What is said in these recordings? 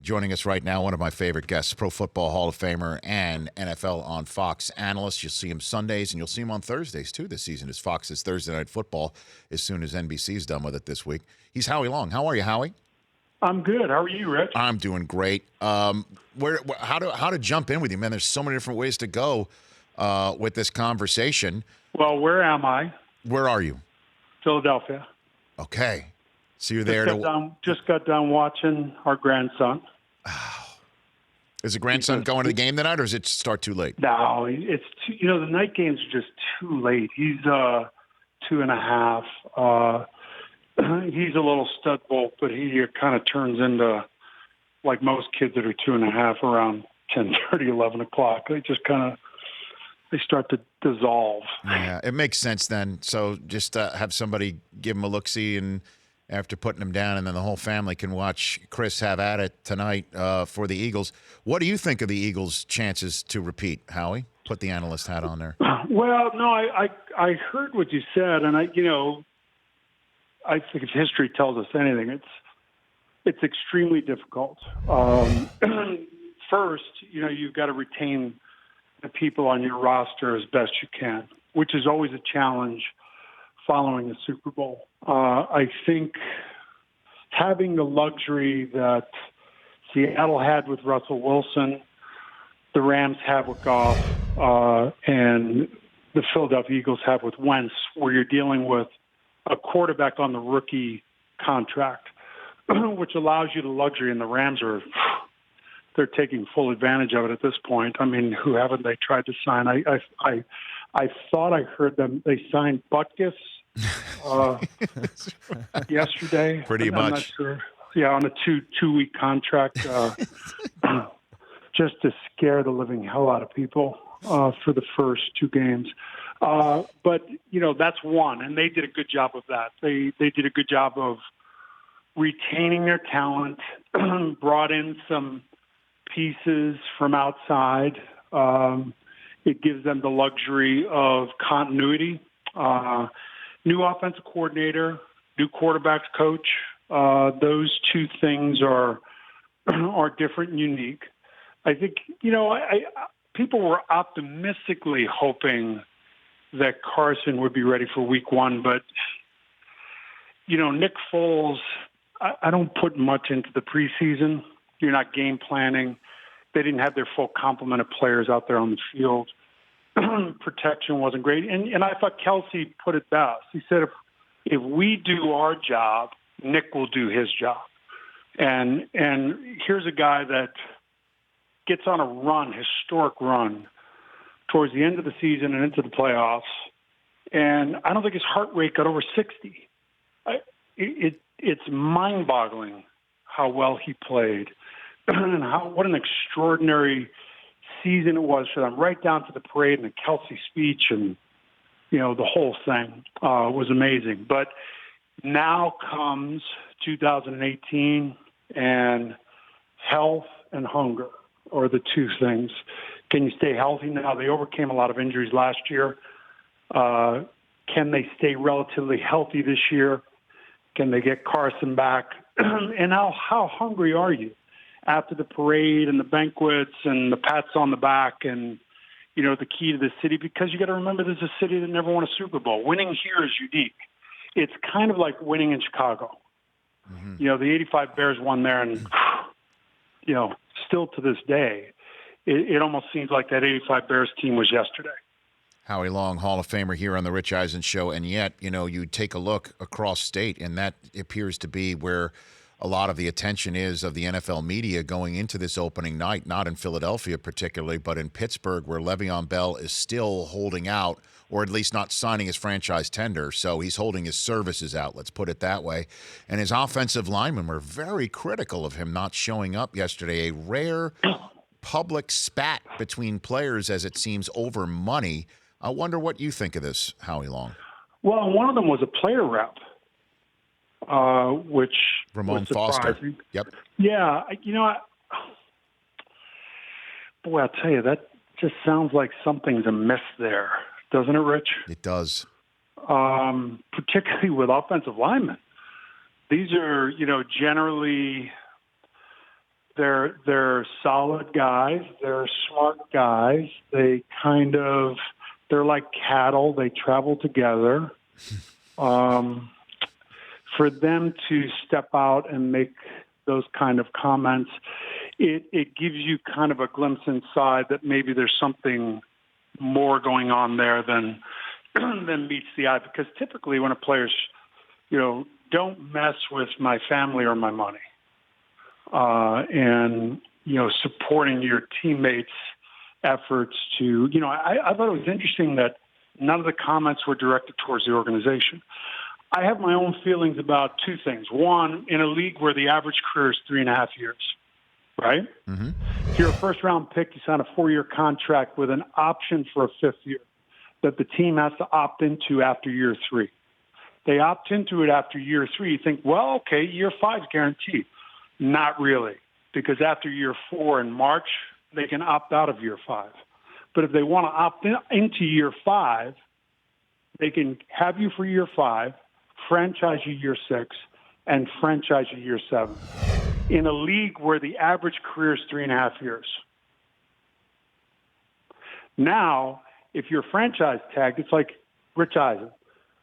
Joining us right now, one of my favorite guests, Pro Football Hall of Famer and NFL on Fox analyst. You'll see him Sundays and you'll see him on Thursdays too this season as Fox's Thursday Night Football as soon as NBC's done with it this week. He's Howie Long. How are you, Howie? I'm good. How are you, Rich? I'm doing great. How to jump in with you, man? There's so many different ways to go with this conversation. Well, where am I? Where are you? Philadelphia. Okay. So you're there Just got done watching our grandson. Is the grandson going to the game tonight, or does it start too late? No, it's the night games are just too late. He's 2.5. He's a little stud bolt, but he kind of turns into like most kids that are 2.5 around 10:30, 11 o'clock. They just they start to dissolve. Yeah, it makes sense then. So just have somebody give him a look-see, and after putting him down, and then the whole family can watch Chris have at it tonight for the Eagles. What do you think of the Eagles' chances to repeat, Howie? Put the analyst hat on there. Well, no, I heard what you said, and I think if history tells us anything, it's extremely difficult. First, you've got to retain the people on your roster as best you can, which is always a challenge following a Super Bowl. I think having the luxury that Seattle had with Russell Wilson, the Rams have with Goff, and the Philadelphia Eagles have with Wentz, where you're dealing with a quarterback on the rookie contract, which allows you the luxury, and the Rams they're taking full advantage of it at this point. I mean, who haven't they tried to sign? I thought I heard they signed Butkus yesterday. Pretty much. I'm not sure. Yeah, on a two-week contract, just to scare the living hell out of people for the first two games. But that's one, and they did a good job of that. They did a good job of retaining their talent, brought in some pieces from outside. It gives them the luxury of continuity. New offensive coordinator, new quarterbacks coach. Those two things are different and unique. I think people were optimistically hoping that Carson would be ready for Week 1, but Nick Foles, I don't put much into the preseason. You're not game planning. They didn't have their full complement of players out there on the field. Protection wasn't great. And I thought Kelsey put it best. He said, if we do our job, Nick will do his job. And here's a guy that gets on a historic run, towards the end of the season and into the playoffs. And I don't think his heart rate got over 60. It's mind-boggling how well he played and what an extraordinary season it was for them, right down to the parade and the Kelsey speech, and the whole thing was amazing. But now comes 2018, and health and hunger are the two things. Can you stay healthy now? They overcame a lot of injuries last year. Can they stay relatively healthy this year? Can they get Carson back? And how hungry are you after the parade and the banquets and the pats on the back and, the key to the city? Because you got to remember, this is a city that never won a Super Bowl. Winning here is unique. It's kind of like winning in Chicago. Mm-hmm. The 85 Bears won there, and, still to this day, it almost seems like that 85 Bears team was yesterday. Howie Long, Hall of Famer here on the Rich Eisen Show, and yet, you take a look across state, and that appears to be where a lot of the attention is of the NFL media going into this opening night, not in Philadelphia particularly, but in Pittsburgh, where Le'Veon Bell is still holding out, or at least not signing his franchise tender, so he's holding his services out, let's put it that way. And his offensive linemen were very critical of him not showing up yesterday, a rare public spat between players, as it seems, over money. I wonder what you think of this, Howie Long. Well, one of them was a player rep, which Ramon was surprising. Foster. Yep. Yeah, boy, I'll tell you, that just sounds like something's amiss there, doesn't it, Rich? It does. Particularly with offensive linemen. These are, generally They're solid guys. They're smart guys. They're like cattle. They travel together. For them to step out and make those kind of comments, it gives you kind of a glimpse inside that maybe there's something more going on there than meets the eye. Because typically when a player's, don't mess with my family or my money. And, supporting your teammates' efforts to, I thought it was interesting that none of the comments were directed towards the organization. I have my own feelings about two things. One, in a league where the average career is 3.5 years, right? Mm-hmm. If you're a first-round pick, you sign a 4-year contract with an option for a 5th year that the team has to opt into after year 3. They opt into it after year 3. You think, well, okay, year 5 is guaranteed. Not really, because after year 4 in March, they can opt out of year 5. But if they want to opt into year 5, they can have you for year 5, franchise you year 6, and franchise you year 7. In a league where the average career is 3.5 years. Now, if you're franchise tagged, it's like Rich Eisen.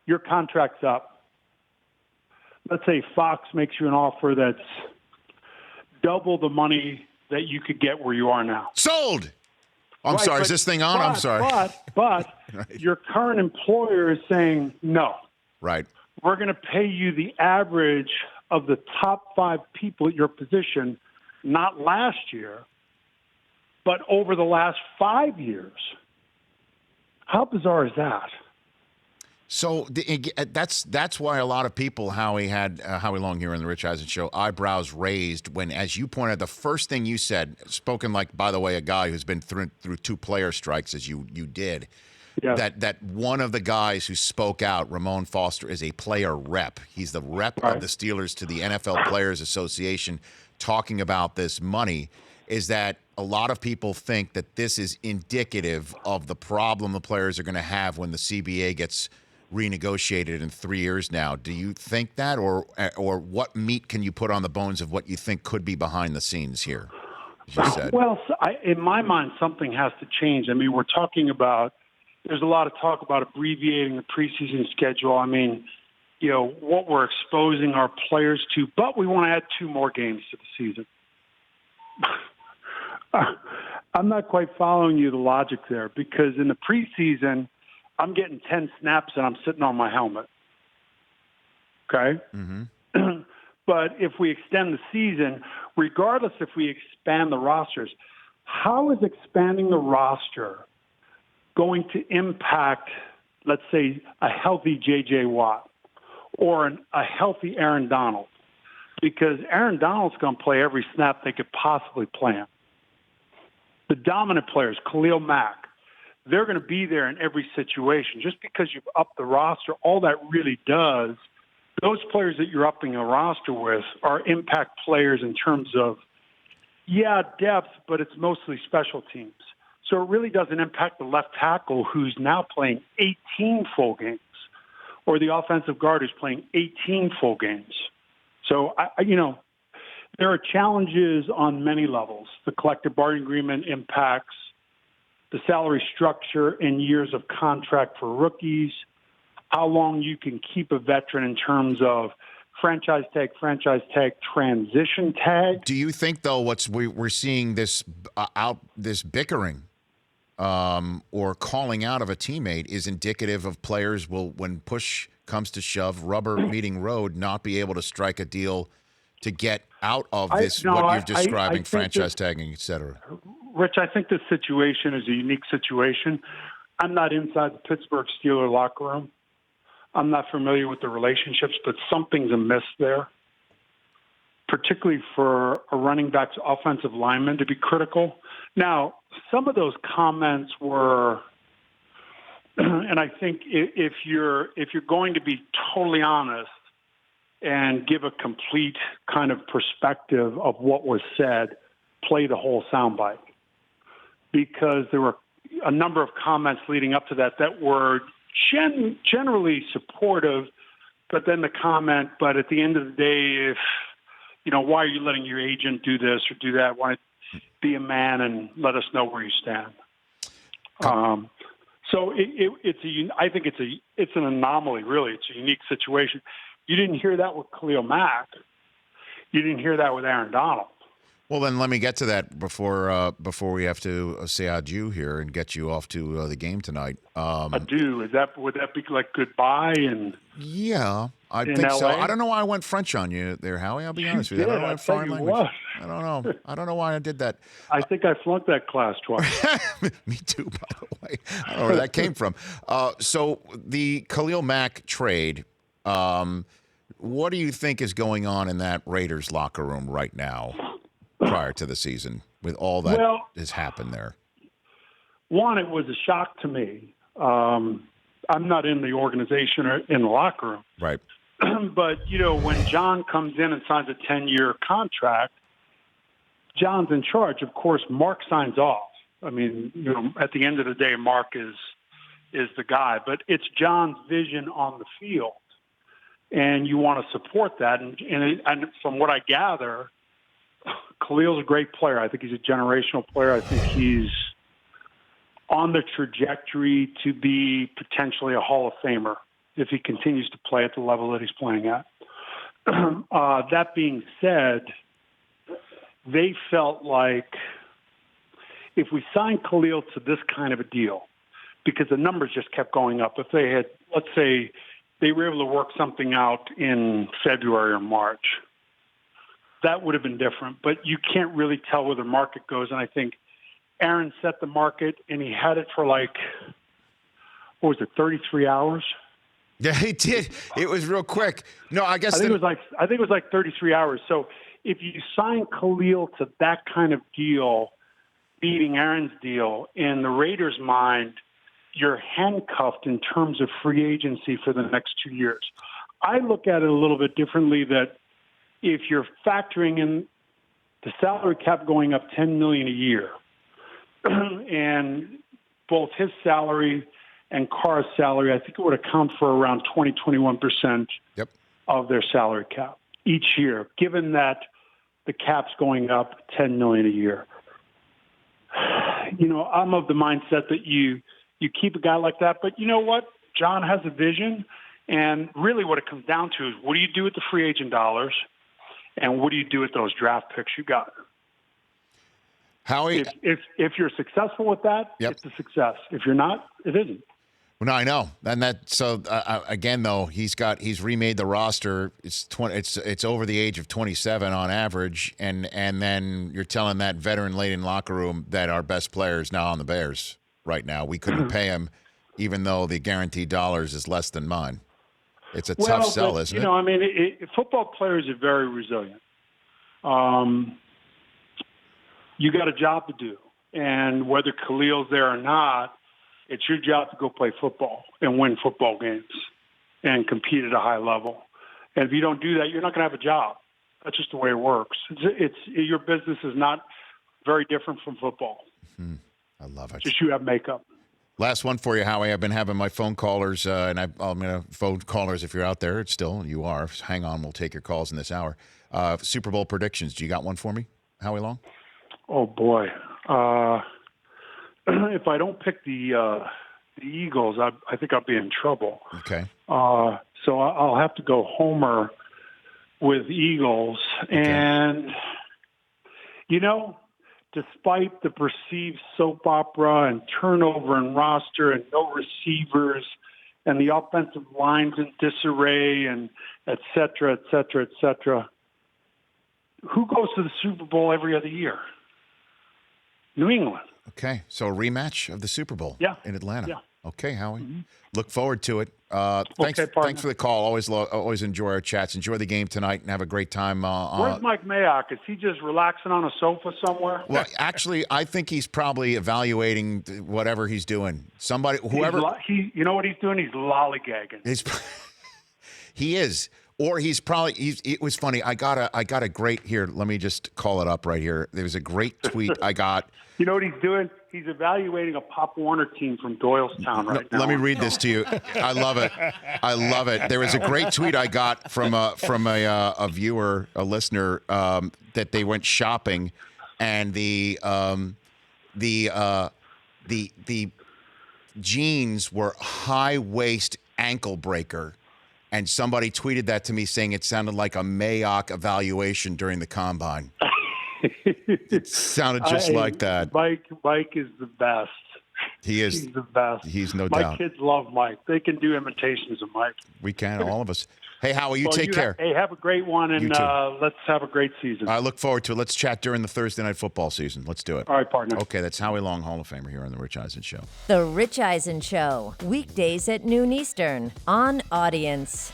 Your contract's up. Let's say Fox makes you an offer that's double the money that you could get where you are now. Sold. I'm sorry. Is this thing on? I'm sorry. But Right. Your current employer is saying, no. Right. We're going to pay you the average of the top 5 people at your position, not last year, but over the last 5 years. How bizarre is that? So that's why a lot of people, Howie Long here on the Rich Eisen Show, eyebrows raised when, as you pointed out, the first thing you said, spoken like, by the way, a guy who's been through 2 player strikes as you did, Yeah. that one of the guys who spoke out, Ramon Foster, is a player rep. He's the rep Right. of the Steelers to the NFL Players Association, talking about this money. Is that a lot of people think that this is indicative of the problem the players are going to have when the CBA gets renegotiated in 3 years now. Do you think that, or what meat can you put on the bones of what you think could be behind the scenes here? As you said. Well, in my mind, something has to change. I mean, we're talking about, there's a lot of talk about abbreviating the preseason schedule. I mean, what we're exposing our players to, but we want to add 2 more games to the season. I'm not quite following you, the logic there, because in the preseason, I'm getting 10 snaps and I'm sitting on my helmet. Okay? Mm-hmm. But if we extend the season, regardless if we expand the rosters, how is expanding the roster going to impact, let's say, a healthy J.J. Watt or a healthy Aaron Donald? Because Aaron Donald's going to play every snap they could possibly play him. The dominant players, Khalil Mack, they're going to be there in every situation. Just because you've upped the roster, all that really does, those players that you're upping a roster with are impact players in terms of, depth, but it's mostly special teams. So it really doesn't impact the left tackle who's now playing 18 full games, or the offensive guard who's playing 18 full games. So, there are challenges on many levels. The collective bargaining agreement impacts the salary structure and years of contract for rookies, how long you can keep a veteran in terms of franchise tag, transition tag. Do you think, though, we're seeing this bickering or calling out of a teammate is indicative of players will, when push comes to shove, rubber meeting road, not be able to strike a deal to get out of this, what you're describing, franchise tagging, et cetera? Rich, I think this situation is a unique situation. I'm not inside the Pittsburgh Steelers locker room. I'm not familiar with the relationships, but something's amiss there, particularly for a running back's offensive lineman to be critical. Now, some of those comments were, and I think if you're going to be totally honest and give a complete kind of perspective of what was said, play the whole soundbite. Because there were a number of comments leading up to that were generally supportive, but then the comment, but at the end of the day, why are you letting your agent do this or do that? Why not be a man and let us know where you stand? So I think it's an anomaly, really. It's a unique situation. You didn't hear that with Khalil Mack. You didn't hear that with Aaron Donald. Well, then let me get to that before we have to say adieu here and get you off to the game tonight. Adieu? Would that be like goodbye? And yeah, I think LA? so. I don't know why I went French on you there, Howie. I'll be honest with you. I don't know why foreign language. What? I don't know. I don't know why I did that. I think I flunked that class twice. Me too, by the way. I don't know where that came from. So the Khalil Mack trade. What do you think is going on in that Raiders locker room right now, prior to the season, with all that has happened there? One, it was a shock to me. I'm not in the organization or in the locker room. Right. But, when John comes in and signs a 10-year contract, John's in charge. Of course, Mark signs off. I mean, at the end of the day, Mark is the guy. But it's John's vision on the field, and you want to support that. And from what I gather, Khalil's a great player. I think he's a generational player. I think he's on the trajectory to be potentially a Hall of Famer if he continues to play at the level that he's playing at. That being said, they felt like if we signed Khalil to this kind of a deal, because the numbers just kept going up, if they had, let's say, they were able to work something out in February or March, that would have been different. But you can't really tell where the market goes. And I think Aaron set the market, and he had it for 33 hours? Yeah, he did. It was real quick. No, I guess I think it was like 33 hours. So if you sign Khalil to that kind of deal, beating Aaron's deal, in the Raiders' mind, you're handcuffed in terms of free agency for the next 2 years. I look at it a little bit differently, that if you're factoring in the salary cap going up $10 million a year, and both his salary and Carr's salary, I think it would account for around 21% of their salary cap each year, given that the cap's going up $10 million a year. I'm of the mindset that you keep a guy like that, but you know what? John has a vision, and really what it comes down to is, what do you do with the free agent dollars, and what do you do with those draft picks you got? Howie, if you're successful with that, it's a success. If you're not, it isn't. Well, no, I know, and again though, he's remade the roster. It's over the age of 27 on average, and then you're telling that veteran-laden locker room that our best player is now on the Bears right now. We couldn't pay him, even though the guaranteed dollars is less than mine. It's a tough sell, isn't it? Football players are very resilient. You got a job to do, and whether Khalil's there or not, it's your job to go play football and win football games and compete at a high level. And if you don't do that, you're not going to have a job. That's just the way it works. It's your business is not very different from football. I love it. Just you have makeup. Last one for you, Howie. I've been having my phone callers, and I'm going to phone callers if you're out there. It's still, you are. Hang on, we'll take your calls in this hour. Super Bowl predictions. Do you got one for me, Howie Long? Oh, boy. If I don't pick the Eagles, I think I'll be in trouble. Okay. So I'll have to go Homer with Eagles. Okay. And, despite the perceived soap opera and turnover and roster and no receivers and the offensive lines in disarray and et cetera, who goes to the Super Bowl every other year? New England. Okay, so a rematch of the Super Bowl in Atlanta. Yeah. Okay, Howie. Mm-hmm. Look forward to it. Thanks for the call. Always enjoy our chats. Enjoy the game tonight and have a great time. Where's Mike Mayock? Is he just relaxing on a sofa somewhere? Well, actually, I think he's probably evaluating whatever he's doing. You know what he's doing? He's lollygagging. He is. Or it was funny. I got a great here. Let me just call it up right here. There was a great tweet I got. You know what he's doing? He's evaluating a Pop Warner team from Doylestown right now. Let me read this to you. I love it. I love it. There was a great tweet I got from a viewer, a listener, that they went shopping, and the jeans were high waist ankle breaker. And somebody tweeted that to me saying it sounded like a Mayock evaluation during the combine. It sounded just like that. Mike is the best. He is. He's the best. He's no My doubt. kids love Mike. They can do imitations of Mike. We can, all of us. Hey, Howie, you take care. Hey, have a great one, and You too. let's have a great season. I look forward to it. Let's chat during the Thursday night football season. Let's do it. All right, partner. Okay, that's Howie Long, Hall of Famer here on The Rich Eisen Show. The Rich Eisen Show, weekdays at noon Eastern on Audience.